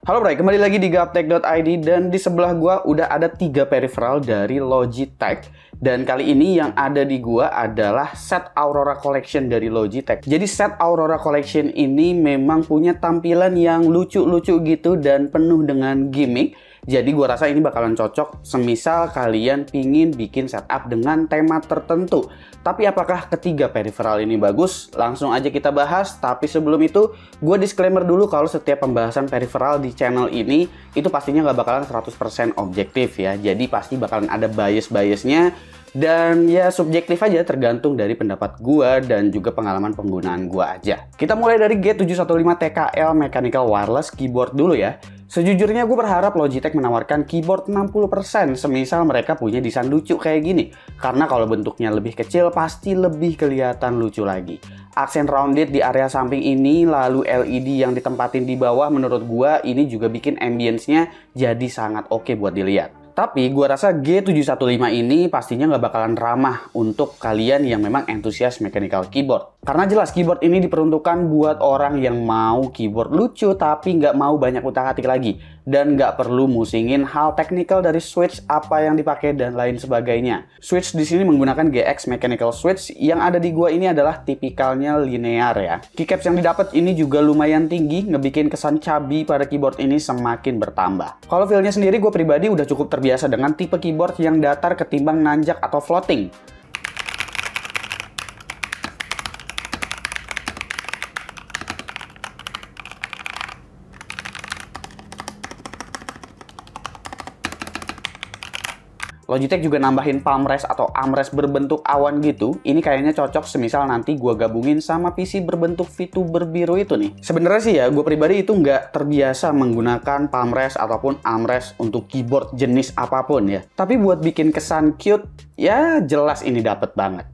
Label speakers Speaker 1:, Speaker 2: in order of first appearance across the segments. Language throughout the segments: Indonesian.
Speaker 1: Halo Bray, kembali lagi di gaptek.id dan di sebelah gua udah ada 3 peripheral dari Logitech. Dan kali ini yang ada di gua adalah set Aurora Collection dari Logitech. Jadi set Aurora Collection ini memang punya tampilan yang lucu-lucu gitu dan penuh dengan gimmick. Jadi gua rasa ini bakalan cocok semisal kalian pingin bikin setup dengan tema tertentu. Tapi apakah ketiga peripheral ini bagus? Langsung aja kita bahas. Tapi sebelum itu, gue disclaimer dulu kalau setiap pembahasan peripheral di channel ini itu pastinya nggak bakalan 100% objektif ya. Jadi pasti bakalan ada bias-biasnya. Dan ya subjektif aja, tergantung dari pendapat gua dan juga pengalaman penggunaan gua aja. Kita mulai dari G715 TKL Mechanical Wireless Keyboard dulu ya. Sejujurnya gue berharap Logitech menawarkan keyboard 60% semisal mereka punya desain lucu kayak gini. Karena kalau bentuknya lebih kecil pasti lebih kelihatan lucu lagi. Aksen rounded di area samping ini, lalu LED yang ditempatin di bawah, menurut gua ini juga bikin ambience-nya jadi sangat oke buat dilihat. Tapi gue rasa G715 ini pastinya nggak bakalan ramah untuk kalian yang memang entusias mechanical keyboard. Karena jelas keyboard ini diperuntukkan buat orang yang mau keyboard lucu tapi nggak mau banyak utak-atik lagi. Dan nggak perlu musingin hal teknikal dari switch apa yang dipakai dan lain sebagainya. Switch di sini menggunakan GX Mechanical Switch, yang ada di gua ini adalah tipikalnya linear ya. Keycaps yang didapat ini juga lumayan tinggi, ngebikin kesan chubby pada keyboard ini semakin bertambah. Kalau feel-nya sendiri gue pribadi udah cukup terbiasa dengan tipe keyboard yang datar ketimbang nanjak atau floating. Logitech juga nambahin palm rest atau armrest berbentuk awan gitu. Ini kayaknya cocok semisal nanti gue gabungin sama PC berbentuk VTuber biru itu nih. Sebenarnya sih ya, gue pribadi itu nggak terbiasa menggunakan palm rest ataupun armrest untuk keyboard jenis apapun ya. Tapi buat bikin kesan cute, ya jelas ini dapet banget.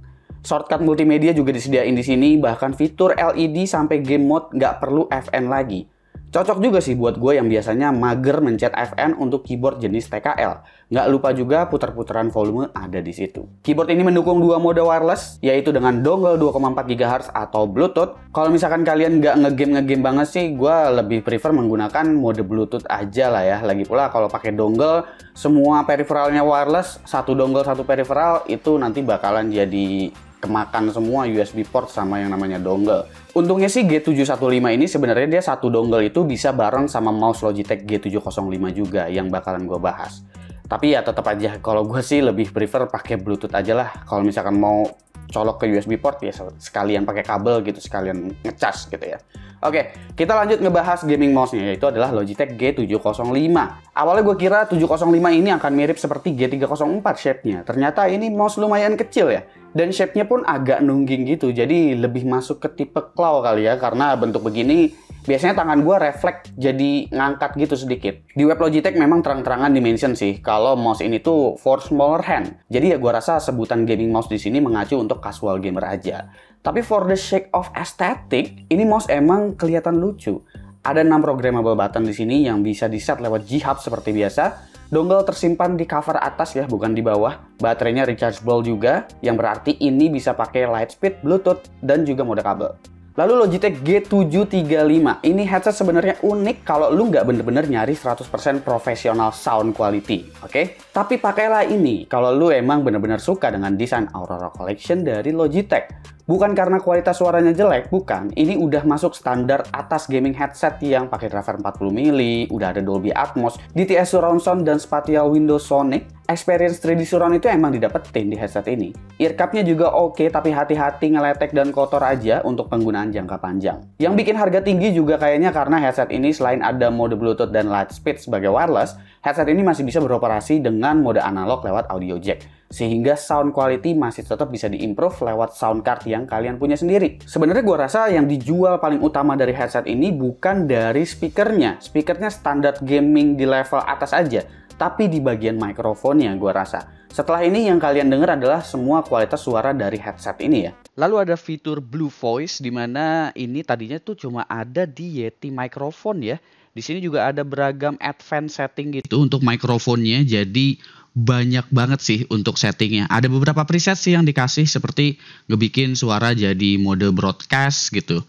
Speaker 1: Shortcut multimedia juga disediain di sini, bahkan fitur LED sampai game mode nggak perlu FN lagi. Cocok juga sih buat gue yang biasanya mager mencet FN untuk keyboard jenis TKL. Nggak lupa juga putar-putaran volume ada di situ. Keyboard ini mendukung 2 mode wireless, yaitu dengan dongle 2,4 GHz atau Bluetooth. Kalau misalkan kalian nggak ngegame banget sih, gue lebih prefer menggunakan mode Bluetooth aja lah ya. Lagi pula kalau pakai dongle, semua peripheralnya wireless, satu dongle satu peripheral, itu nanti bakalan jadi kemakan semua USB port sama yang namanya dongle. Untungnya sih G715 ini sebenarnya dia satu dongle itu bisa bareng sama mouse Logitech G705 juga yang bakalan gue bahas. Tapi ya tetap aja kalau gue sih lebih prefer pakai Bluetooth aja lah. Kalau misalkan mau colok ke USB port ya sekalian pakai kabel gitu, sekalian ngecas gitu ya. Oke, kita lanjut ngebahas gaming mouse-nya, yaitu adalah Logitech G705. Awalnya gue kira 705 ini akan mirip seperti G304 shape-nya. Ternyata ini mouse lumayan kecil ya. Dan shape-nya pun agak nungging gitu, jadi lebih masuk ke tipe claw kali ya. Karena bentuk begini, biasanya tangan gue refleks jadi ngangkat gitu sedikit. Di web Logitech memang terang-terangan dimension sih, kalau mouse ini tuh for smaller hand. Jadi ya gue rasa sebutan gaming mouse di sini mengacu untuk casual gamer aja. Tapi for the sake of aesthetic, ini mouse emang kelihatan lucu. Ada 6 programmable button di sini yang bisa di-set lewat G-Hub seperti biasa. Dongle tersimpan di cover atas ya, bukan di bawah. Baterainya rechargeable juga, yang berarti ini bisa pakai Lightspeed, Bluetooth, dan juga mode kabel. Lalu Logitech G735. Ini headset sebenarnya unik kalau lu nggak bener-bener nyari 100% profesional sound quality, oke? Tapi pakailah ini kalau lu emang bener-bener suka dengan desain Aurora Collection dari Logitech. Bukan karena kualitas suaranya jelek, bukan. Ini udah masuk standar atas gaming headset yang pakai driver 40 mili, udah ada Dolby Atmos, DTS Surround Sound, dan Spatial Window Sonic. Experience 3D Surround itu emang didapetin di headset ini. Earcupnya juga oke, tapi hati-hati ngeletek dan kotor aja untuk penggunaan jangka panjang. Yang bikin harga tinggi juga kayaknya karena headset ini selain ada mode Bluetooth dan Lightspeed sebagai wireless, headset ini masih bisa beroperasi dengan mode analog lewat audio jack. Sehingga sound quality masih tetap bisa diimprove lewat sound card yang kalian punya sendiri. Sebenarnya gue rasa yang dijual paling utama dari headset ini bukan dari speakernya. Speakernya standar gaming di level atas aja. Tapi di bagian mikrofonnya gue rasa. Setelah ini yang kalian dengar adalah semua kualitas suara dari headset ini ya. Lalu ada fitur Blue Voice di mana ini tadinya tuh cuma ada di Yeti Microphone ya. Di sini juga ada beragam advanced setting gitu untuk mikrofonnya, jadi banyak banget sih untuk settingnya. Ada beberapa preset sih yang dikasih seperti ngebikin suara jadi mode broadcast gitu.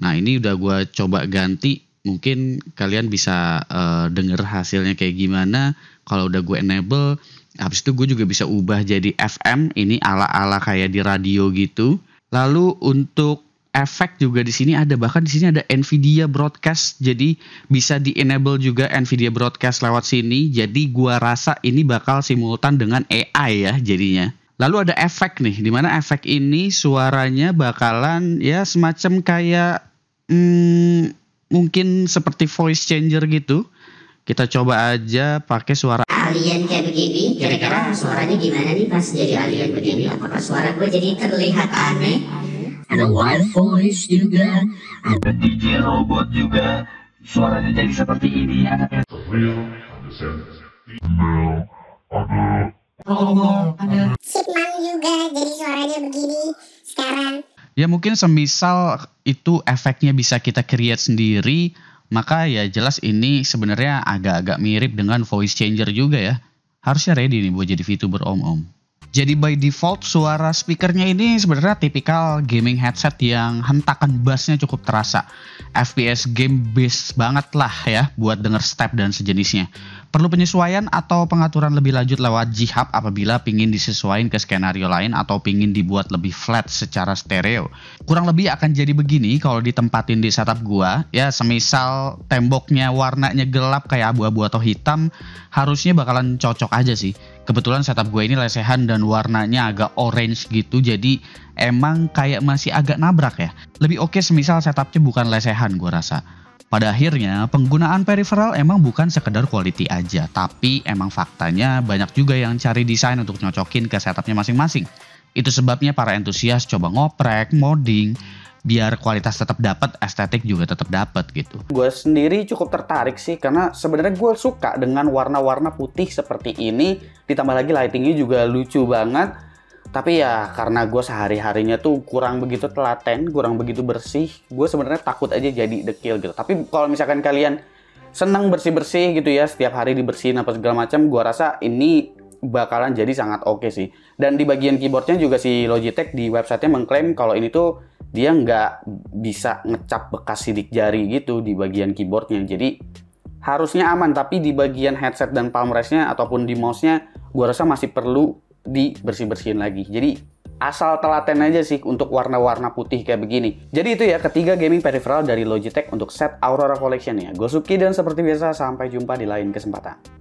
Speaker 1: Nah ini udah gue coba ganti
Speaker 2: Mungkin kalian bisa denger hasilnya kayak gimana. Kalau udah gue enable, habis itu gue juga bisa ubah jadi FM, ini ala-ala kayak di radio gitu. Lalu untuk efek juga di sini ada, bahkan di sini ada Nvidia Broadcast, jadi bisa di-enable juga Nvidia Broadcast lewat sini. Jadi gua rasa ini bakal simultan dengan AI ya jadinya. Lalu ada efek nih, dimana efek ini suaranya bakalan ya semacam kayak mungkin seperti voice changer gitu. Kita coba aja pakai suara
Speaker 3: alien kayak begini. Kira-kira suaranya gimana nih pas jadi alien begini? Apakah suara gue jadi terlihat aneh? Ada wild voice juga, ada DJ robot juga. Suaranya jadi seperti ini. Ada Chipmunk juga, jadi suaranya begini sekarang.
Speaker 2: Ya mungkin semisal itu efeknya bisa kita create sendiri, maka ya jelas ini sebenarnya agak-agak mirip dengan voice changer juga ya. Harusnya ready nih buat jadi VTuber om-om. Jadi by default suara speakernya ini sebenarnya tipikal gaming headset yang hentakan bassnya cukup terasa. FPS game base banget lah ya buat denger step dan sejenisnya. Perlu penyesuaian atau pengaturan lebih lanjut lewat G-Hub apabila pingin disesuaikan ke skenario lain atau pingin dibuat lebih flat secara stereo. Kurang lebih akan jadi begini kalau ditempatin di setup gua. Ya semisal temboknya warnanya gelap kayak abu-abu atau hitam, harusnya bakalan cocok aja sih. Kebetulan setup gue ini lesehan dan warnanya agak orange gitu, jadi emang kayak masih agak nabrak ya. Lebih oke semisal setupnya bukan lesehan gue rasa. Pada akhirnya penggunaan peripheral emang bukan sekedar quality aja, tapi emang faktanya banyak juga yang cari desain untuk nyocokin ke setupnya masing-masing. Itu sebabnya para entusias coba ngoprek, modding, biar kualitas tetap dapat, estetik juga tetap dapat gitu.
Speaker 1: Gue sendiri cukup tertarik sih, karena sebenarnya gue suka dengan warna-warna putih seperti ini, ditambah lagi lightingnya juga lucu banget. Tapi ya karena gue sehari-harinya tuh kurang begitu telaten, kurang begitu bersih, gue sebenarnya takut aja jadi dekil gitu. Tapi kalau misalkan kalian senang bersih-bersih gitu ya, setiap hari dibersihin apa segala macam, gue rasa ini bakalan jadi sangat oke sih. Dan di bagian keyboardnya juga si Logitech di websitenya mengklaim kalau ini tuh dia nggak bisa ngecap bekas sidik jari gitu di bagian keyboardnya. Jadi harusnya aman, tapi di bagian headset dan palm rest-nya ataupun di mouse-nya gue rasa masih perlu dibersih-bersihin lagi. Jadi asal telaten aja sih untuk warna-warna putih kayak begini. Jadi itu ya ketiga gaming peripheral dari Logitech untuk set Aurora Collection ya. Gue Suki dan seperti biasa sampai jumpa di lain kesempatan.